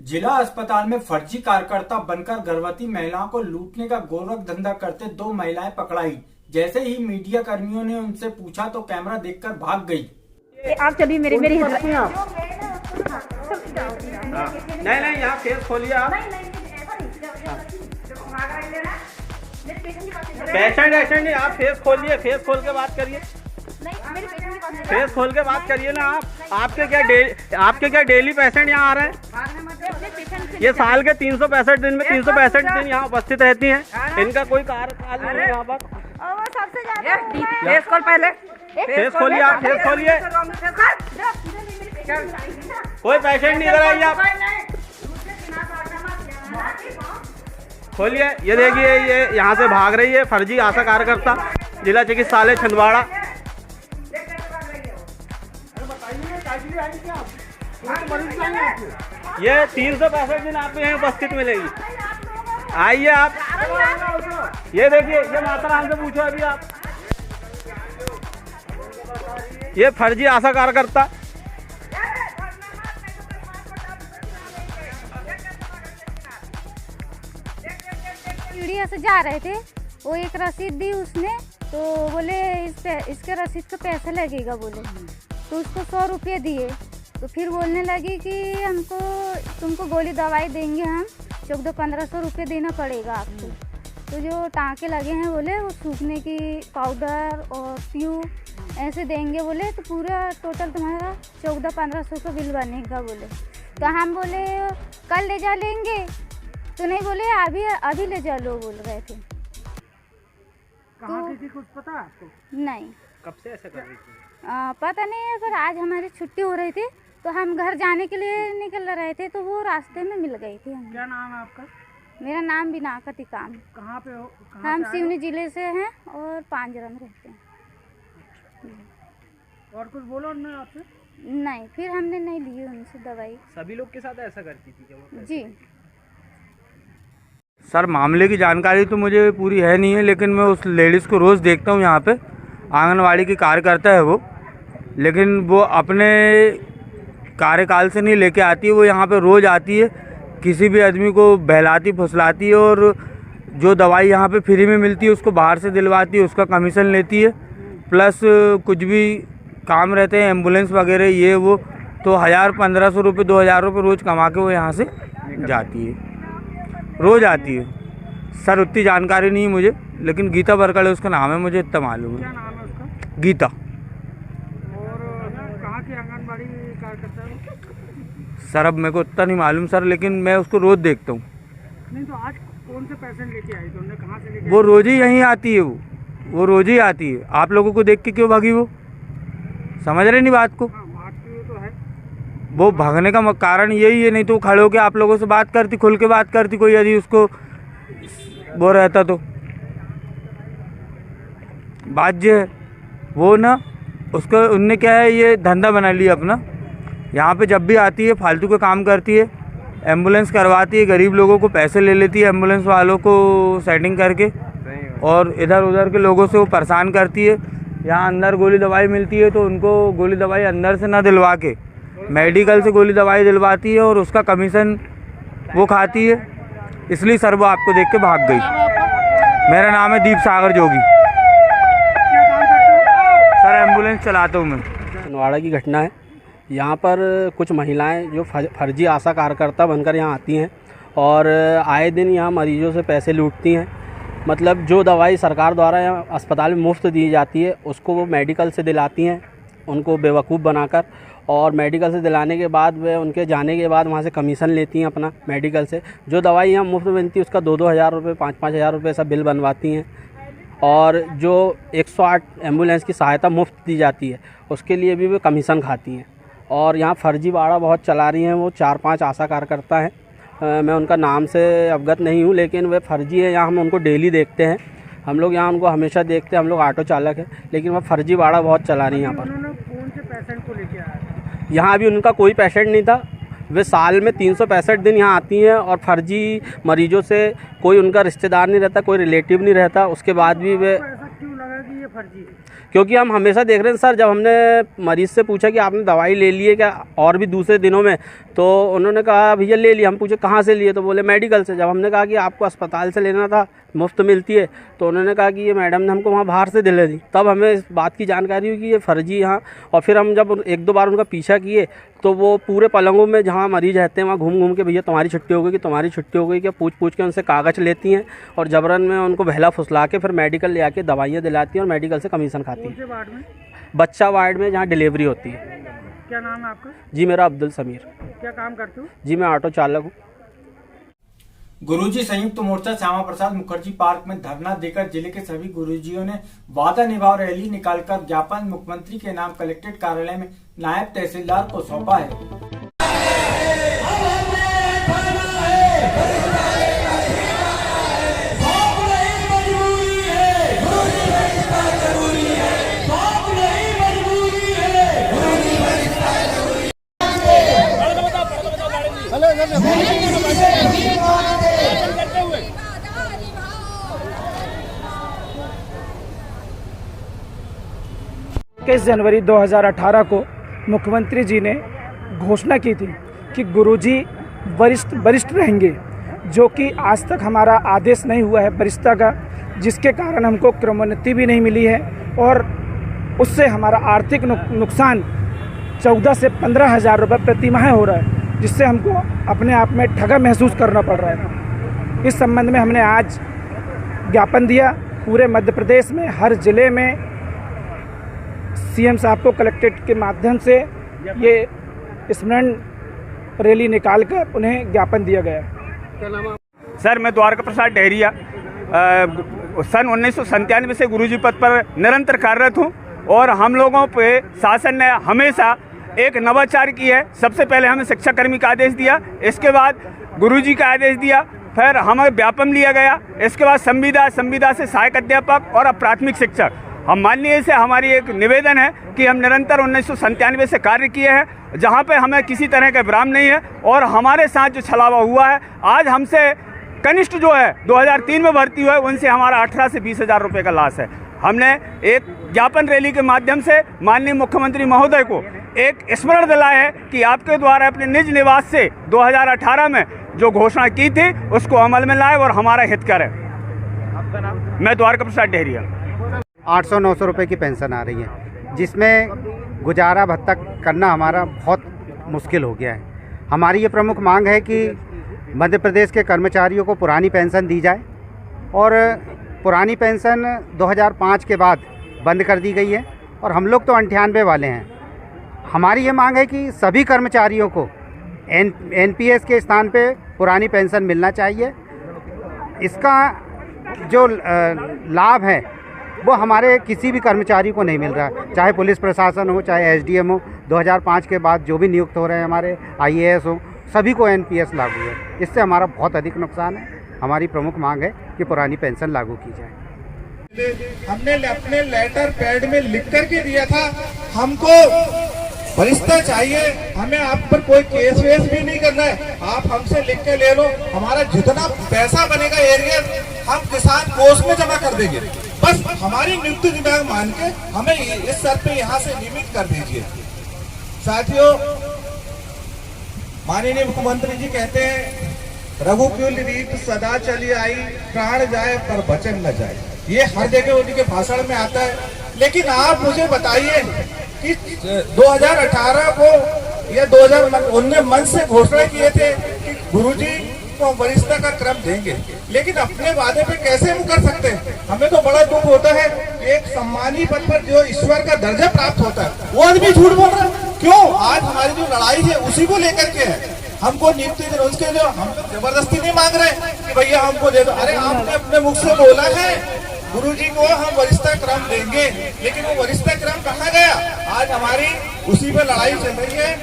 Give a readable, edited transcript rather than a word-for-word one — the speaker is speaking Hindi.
जिला अस्पताल में फर्जी कार्यकर्ता बनकर गर्भवती महिलाओं को लूटने का गोरख धंधा करते दो महिलाएं पकड़ाई। जैसे ही मीडिया कर्मियों ने उनसे पूछा तो कैमरा देखकर भाग गई। आप चलिए मेरी नहीं यहाँ फेस खोलिए आप। पेशेंट नहीं, आप फेस खोलिए, फेस खोल के बात करिए, फेस खोल के बात करिए ना आप। आपके क्या डेली पेशेंट यहाँ आ रहे हैं? ये साल के 365 दिन में 365 दिन यहाँ उपस्थित रहती हैं। इनका कोई कार्यकाल नहीं है यहाँ पर। फेस खोल, पहले फेस खोलिए आप, फेस खोलिए। कोई पेशेंट नहीं कराइए आप, खोलिए। ये देखिए, ये यहाँ से भाग रही है फर्जी आशा कार्यकर्ता, जिला चिकित्सालय छिंदवाड़ा। ये 365 दिन आपको यहाँ उपस्थित मिलेगी। आइए आप, ये देखिए, ये माता राम से पूछो अभी आप। ये फर्जी आशा कार्यकर्ता सीढ़िया से जा रहे थे, वो एक रसीद दी उसने, तो बोले इसके रसीद का पैसा लगेगा बोले, तो उसको 100 रुपये दिए। तो फिर बोलने लगी कि तुमको गोली दवाई देंगे हम, 1400-1500 रुपये देना पड़ेगा आपको। तो जो टाँके लगे हैं बोले वो सूखने की पाउडर और ट्यूब ऐसे देंगे बोले, तो पूरा टोटल तुम्हारा 1400-1500 का बिल बनेगा बोले। तो हम बोले कल ले जा लेंगे, तो नहीं बोले अभी ले जा लो बोल रहे थे। कहाँ की थी, कुछ पता है आपको? नहीं। कब से ऐसा कर रही थी? पता नहीं है, पर आज हमारी छुट्टी हो रही थी तो हम घर जाने के लिए निकल रहे थे, तो वो रास्ते में मिल गई थी हमें। क्या नाम है आपका? मेरा नाम बिनाका टिकाम। कहाँ पे हो? हम सिवनी जिले से हैं और पांजरा में रहते हैं। और कुछ बोलो उन्होंने आपसे? नहीं, फिर हमने नहीं ली उनसे दवाई। सभी लोग के साथ ऐसा करती थी क्या वो? जी सर, मामले की जानकारी तो मुझे पूरी है नहीं है, लेकिन मैं उस लेडीज़ को रोज़ देखता हूँ यहाँ पे। आंगनवाड़ी की कार्यकर्ता है वो, लेकिन वो अपने कार्यकाल से नहीं लेके आती है। वो यहाँ पे रोज़ आती है, किसी भी आदमी को बहलाती फुसलाती है, और जो दवाई यहाँ पे फ्री में मिलती है उसको बाहर से दिलवाती है, उसका कमीशन लेती है। प्लस कुछ भी काम रहते हैं एम्बुलेंस वगैरह ये वो, तो 1000-1500 रुपये 2000 रुपये रोज़ कमा के वो यहाँ से जाती है, रोज़ आती है। सर उतनी जानकारी नहीं है मुझे, लेकिन गीता बरकड़े उसका नाम है, मुझे इतना मालूम है। क्या नाम है उसका? गीता। और कहाँ की आंगनबाड़ी कार्यकर्ता है? सर अब मेरे को उतना नहीं मालूम सर, लेकिन मैं उसको रोज़ देखता हूँ। नहीं तो आज कौन से पेशेंट लेके आई? तो उन्होंने कहाँ से लेके? वो रोज़ ही यहीं आती है, वो रोज़ ही आती है। आप लोगों को देख के क्यों भागी? वो समझ रहे नहीं बात को? तो है वो भागने का कारण यही है, नहीं तो खड़े होकर आप लोगों से बात करती, खुल के बात करती, कोई यदि उसको वो रहता तो। बात जो है वो ना, उसको उनने क्या है, ये धंधा बना लिया अपना। यहाँ पे जब भी आती है फालतू का काम करती है, एम्बुलेंस करवाती है, गरीब लोगों को पैसे ले लेती है एम्बुलेंस वालों को सेटिंग करके, और इधर उधर के लोगों से वो परेशान करती है। यहाँ अंदर गोली दवाई मिलती है तो उनको गोली दवाई अंदर से ना दिलवा के मेडिकल से गोली दवाई दिलवाती है, और उसका कमीशन वो खाती है। इसलिए सर वो आपको देख के भाग गई। मेरा नाम है दीप सागर जोगी। सर एम्बुलेंस चलाता हूँ मैं। छिंदवाड़ा की घटना है। यहाँ पर कुछ महिलाएं जो फर्जी आशा कार्यकर्ता बनकर यहाँ आती हैं और आए दिन यहाँ मरीजों से पैसे लूटती हैं। मतलब जो दवाई सरकार द्वारा यहाँ अस्पताल में मुफ्त दी जाती है उसको वो मेडिकल से दिलाती हैं, उनको बेवकूफ़ बनाकर, और मेडिकल से दिलाने के बाद वे उनके जाने के बाद वहाँ से कमीशन लेती हैं अपना मेडिकल से। जो दवाई यहाँ मुफ्त मिलती है उसका 2-2 हज़ार रुपये 5-5 हज़ार रुपये सब बिल बनवाती हैं। और जो 108 एम्बुलेंस की सहायता मुफ्त दी जाती है उसके लिए भी वे कमीशन खाती हैं। और यहाँ फर्जीवाड़ा बहुत चला रही हैं वो 4-5 आशा कार्यकर्ता हैं। मैं उनका नाम से अवगत नहीं हूँ, लेकिन वे फर्जी है। यहाँ हम उनको डेली देखते हैं, हम लोग यहाँ उनको हमेशा देखते हैं। हम लोग ऑटो चालक हैं, लेकिन वह फर्जीवाड़ा बहुत चला रही हैं यहाँ पर। कौन से पेशेंट को लेके आया? यहाँ अभी उनका कोई पेशेंट नहीं था। वे साल में 365 दिन यहाँ आती हैं और फर्जी मरीजों से, कोई उनका रिश्तेदार नहीं रहता, कोई रिलेटिव नहीं रहता, उसके बाद भी वे। ऐसा क्यों लगा कि ये फर्जी है? क्योंकि हम हमेशा देख रहे हैं सर, जब हमने मरीज़ से पूछा कि आपने दवाई ले ली है क्या और भी दूसरे दिनों में, तो उन्होंने कहा भैया ले लिया। हम पूछे कहाँ से लिए, तो बोले मेडिकल से। जब हमने कहा कि आपको अस्पताल से लेना था, मुफ्त मिलती है, तो उन्होंने कहा कि ये मैडम ने हमको वहाँ बाहर से दिला दी। तब हमें इस बात की जानकारी हुई कि ये फर्जी यहाँ। और फिर हम जब 1-2 बार उनका पीछा किए तो वो पूरे पलंगों में जहाँ मरीज रहते हैं वहाँ घूम घूम के भैया तुम्हारी छुट्टी हो गई कि तुम्हारी छुट्टी हो गई, क्या पूछ के उनसे कागज़ लेती हैं और जबरन में उनको बहला फुसला के फिर मेडिकल ले आके दवाइयाँ दिलाती हैं और मेडिकल से कमीशन खाती हैं। वार्ड में? बच्चा वार्ड में, जहाँ डिलीवरी होती है। क्या नाम है आपका? जी मेरा अब्दुल समीर। क्या काम करते हो? जी मैं ऑटो चालक हूँ। गुरुजी संयुक्त मोर्चा श्यामा प्रसाद मुखर्जी पार्क में धरना देकर जिले के सभी गुरुजियों ने वादा निभाओ रैली निकालकर ज्ञापन मुख्यमंत्री के नाम कलेक्ट्रेट कार्यालय में नायब तहसीलदार को सौंपा है। जनवरी 2018 को मुख्यमंत्री जी ने घोषणा की थी कि गुरुजी वरिष्ठ रहेंगे, जो कि आज तक हमारा आदेश नहीं हुआ है वरिष्ठता का, जिसके कारण हमको क्रमोन्नति भी नहीं मिली है और उससे हमारा आर्थिक नुकसान 14 से 15 हज़ार रुपये प्रति माह हो रहा है, जिससे हमको अपने आप में ठगा महसूस करना पड़ रहा है। इस संबंध में हमने आज ज्ञापन दिया। पूरे मध्य प्रदेश में हर जिले में सीएम साहब को कलेक्ट्रेट के माध्यम से ये स्मरण रैली निकालकर उन्हें ज्ञापन दिया गया। सर मैं द्वारका प्रसाद डेहरिया सन 1997 से गुरुजी पद पर निरंतर कार्यरत हूँ और हम लोगों पे शासन ने हमेशा एक नवाचार की है। सबसे पहले हमें शिक्षा कर्मी का आदेश दिया, इसके बाद गुरुजी का आदेश दिया, फिर हमें व्यापम लिया गया, इसके बाद संविदा से सहायक अध्यापक और अब प्राथमिक शिक्षक। हम माननीय से हमारी एक निवेदन है कि हम निरंतर 1997 से कार्य किए हैं, जहां पे हमें किसी तरह का विराम नहीं है और हमारे साथ जो छलावा हुआ है, आज हमसे कनिष्ठ जो है 2003 में भर्ती हुआ है, उनसे हमारा 18 से 20 हज़ार रुपये का लॉस है। हमने एक ज्ञापन रैली के माध्यम से माननीय मुख्यमंत्री महोदय को एक स्मरण दिलाया है कि आपके द्वारा अपने निज निवास से 2018 में जो घोषणा की थी उसको अमल में लाए और हमारा हित करें। मैं द्वारका प्रसाद डेहरिया। 800-900 रुपये की पेंशन आ रही है, जिसमें गुजारा भत्ता करना हमारा बहुत मुश्किल हो गया है। हमारी ये प्रमुख मांग है कि मध्य प्रदेश के कर्मचारियों को पुरानी पेंशन दी जाए और पुरानी पेंशन 2005 के बाद बंद कर दी गई है और हम लोग तो 98 वाले हैं। हमारी ये मांग है कि सभी कर्मचारियों को एनपीएस के स्थान पे पुरानी पेंशन मिलना चाहिए। इसका जो लाभ है वो हमारे किसी भी कर्मचारी को नहीं मिल रहा, चाहे पुलिस प्रशासन हो, चाहे एसडीएम हो। 2005 के बाद जो भी नियुक्त हो रहे हैं हमारे आईएएस हो, सभी को एनपीएस लागू है। इससे हमारा बहुत अधिक नुकसान है। हमारी प्रमुख मांग है कि पुरानी पेंशन लागू की जाए। हमने अपने लेटर पैड में लिख करके दिया था, हमको वरिष्ठता चाहिए, हमें आप पर कोई केस वेस भी नहीं करना है, आप हमसे लिख के ले लो, हमारा जितना पैसा बनेगा एरिया हम किसान कोष में जमा कर देंगे, बस हमारी नियुक्ति दिमाग मान के हमें इस स्तर पे यहाँ से नियमित कर दीजिए। साथियों, माननीय मुख्यमंत्री जी कहते हैं रघुकुल रीत सदा चली आई, प्राण जाए पर वचन न जाए। ये हर जगह उनके भाषण में आता है, लेकिन आप मुझे बताइए कि 2018 को या 2019 मन से घोषणा किए थे कि गुरुजी को वरिष्ठता का क्रम देंगे, लेकिन अपने वादे पे कैसे मुकर सकते हैं? हमें तो बड़ा दुख होता है, एक सम्मानी पद पर जो ईश्वर का दर्जा प्राप्त होता है वो आदमी झूठ बोल रहा है। क्यों? आज हमारी जो लड़ाई है उसी को लेकर के है। हमको नियुक्ति दे, उसके जो हम जबरदस्ती नहीं मांग रहे कि भैया हमको दे दो। अरे आपने अपने मुख से बोला है गुरुजी को हम वरिष्ठता क्रम देंगे, लेकिन वो वरिष्ठता क्रम कहाँ गया? आज हमारी उसी पे लड़ाई चल रही है।